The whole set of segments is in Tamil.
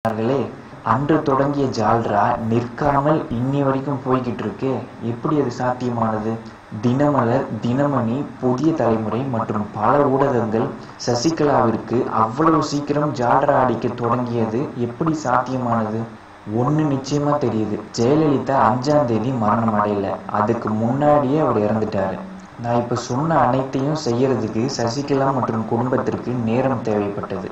அவர்களே, அன்று தொடங்கிய ஜால்ரா நிற்காமல் இன்னி வரைக்கும் போய்கிட்டு இருக்கே, எப்படி அது சாத்தியமானது? தினமலர், தினமணி, புதிய தலைமுறை மற்றும் பல ஊடகங்கள் சசிகலாவிற்கு அவ்வளவு சீக்கிரம் ஜால்ரா அடிக்க தொடங்கியது எப்படி சாத்தியமானது? ஒண்ணு நிச்சயமா தெரியுது, ஜெயலலிதா 5ஆம் தேதி மரணம் அடையல, அதுக்கு முன்னாடியே அவர் இறந்துட்டாரு. நான் இப்ப சொன்ன அனைத்தையும் செய்யறதுக்கு சசிகலா மற்றும் குடும்பத்திற்கு நேரம் தேவைப்பட்டது.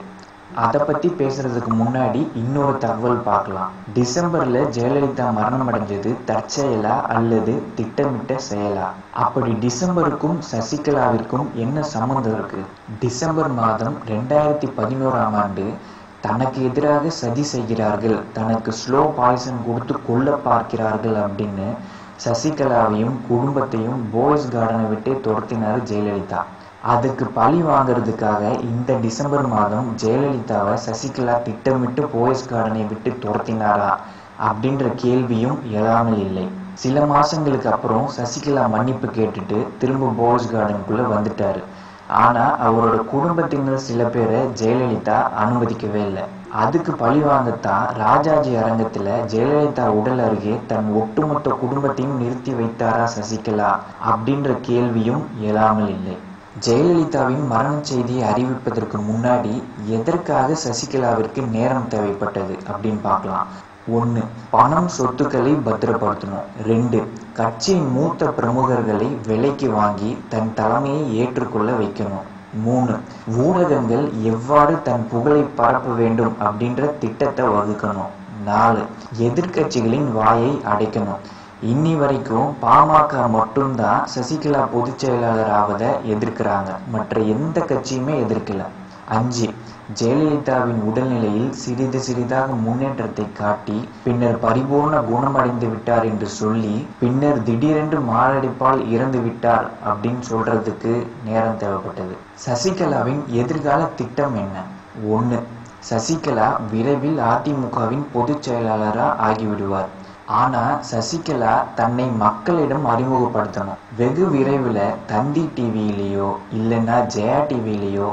அதை பத்தி பேசுறதுக்கு முன்னாடி இன்னொரு தகவல் பார்க்கலாம். டிசம்பர்ல ஜெயலலிதா மரணம் அடைஞ்சது தற்செயலா அல்லது திட்டமிட்ட செயலா? அப்படி டிசம்பருக்கும் சசிகலாவிற்கும் என்ன சம்பந்தம் இருக்கு? டிசம்பர் மாதம் 2011ஆம் ஆண்டு தனக்கு எதிராக சதி செய்கிறார்கள், தனக்கு ஸ்லோ பாய்சன் கொடுத்து கொல்ல பார்க்கிறார்கள் அப்படின்னு சசிகலாவையும் குடும்பத்தையும் போய்ஸ் கார்டனை விட்டே துரத்தினார் ஜெயலலிதா. அதுக்கு பழி வாங்கிறதுக்காக இந்த டிசம்பர் மாதம் ஜெயலலிதாவை சசிகலா திட்டமிட்டு போயஸ் கார்டனை விட்டு துரத்தினாரா அப்படின்ற கேள்வியும் எழாமல் இல்லை. சில மாசங்களுக்கு அப்புறம் சசிகலா மன்னிப்பு கேட்டுட்டு திரும்ப போயஸ் கார்டனுக்குள்ள வந்துட்டாரு. ஆனா அவரோட குடும்பத்தினர் சில பேரை ஜெயலலிதா அனுமதிக்கவே இல்லை. அதுக்கு பழி வாங்கத்தான் ராஜாஜி அரங்கத்துல ஜெயலலிதா உடல் அருகே தன் ஒட்டுமொத்த குடும்பத்தையும் நிறுத்தி வைத்தாரா சசிகலா அப்படின்ற கேள்வியும் எழாமல் இல்லை. ஜெயலலிதாவின் மரண செய்தியை அறிவிப்பதற்கு முன்னாடி எதற்காக சசிகலாவிற்கு நேரம் தேவைப்பட்டது அப்படின்னு பார்க்கலாம். 1. பணம் சொத்துக்களை பத்திரப்படுத்தணும். 2. கட்சியின் மூத்த பிரமுகர்களை விலைக்கு வாங்கி தன் தலைமையை ஏற்றுக்கொள்ள வைக்கணும். 3. ஊடகங்கள் எவ்வாறு தன் புகழை பரப்ப வேண்டும் அப்படின்ற திட்டத்தை வகுக்கணும். 4. எதிர்கட்சிகளின் வாயை அடைக்கணும். இன்னி வரைக்கும் பாமக மட்டும்தான் சசிகலா பொதுச் செயலாளர் ஆவதை எதிர்க்கிறாங்க, மற்ற எந்த கட்சியுமே எதிர்க்கல. 5. ஜெயலலிதாவின் உடல்நிலையில் சிறிது சிறிதாக முன்னேற்றத்தை காட்டி பின்னர் பரிபூர்ண குணமடைந்து விட்டார் என்று சொல்லி பின்னர் திடீரென்று மாரடைப்பால் இறந்து விட்டார் அப்படின்னு சொல்றதுக்கு நேரம் தேவைப்பட்டது. சசிகலாவின் எதிர்கால திட்டம் என்ன? 1. சசிகலா விரைவில் அதிமுகவின் பொதுச் செயலாளராக ஆகிவிடுவார். ஆனா சசிகலா தன்னை மக்களிடம் அறிமுகப்படுத்தணும். வெகு விரைவில் தந்தி டிவியிலேயோ இல்லைன்னா ஜெயா டிவியிலேயோ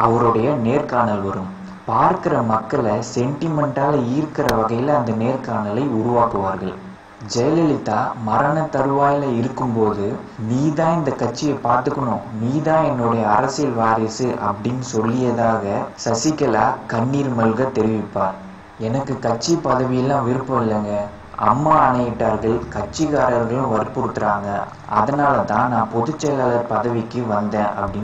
அவருடைய நேர்காணல் வரும். பார்க்கிற மக்களை சென்டிமெண்டால ஈர்க்கிற வகையில அந்த நேர்காணலை உருவாக்குவார்கள். ஜெயலலிதா மரண தருவாயில இருக்கும்போது நீதான் இந்த கட்சியை பார்த்துக்கணும், நீதான் என்னுடைய அரசியல் வாரிசு அப்படின்னு சொல்லியதாக சசிகலா கண்ணீர் மல்க தெரிவிப்பார். எனக்கு கட்சி பதவியெல்லாம் விருப்பம் இல்லைங்க, அம்மா ஆணையிட்டார்கள், கட்சிக்காரர்களும் வற்புறுத்துறாங்க, அதனால தான் நான் பொதுச் செயலாளர் பதவிக்கு வந்தேன் அப்படின்னு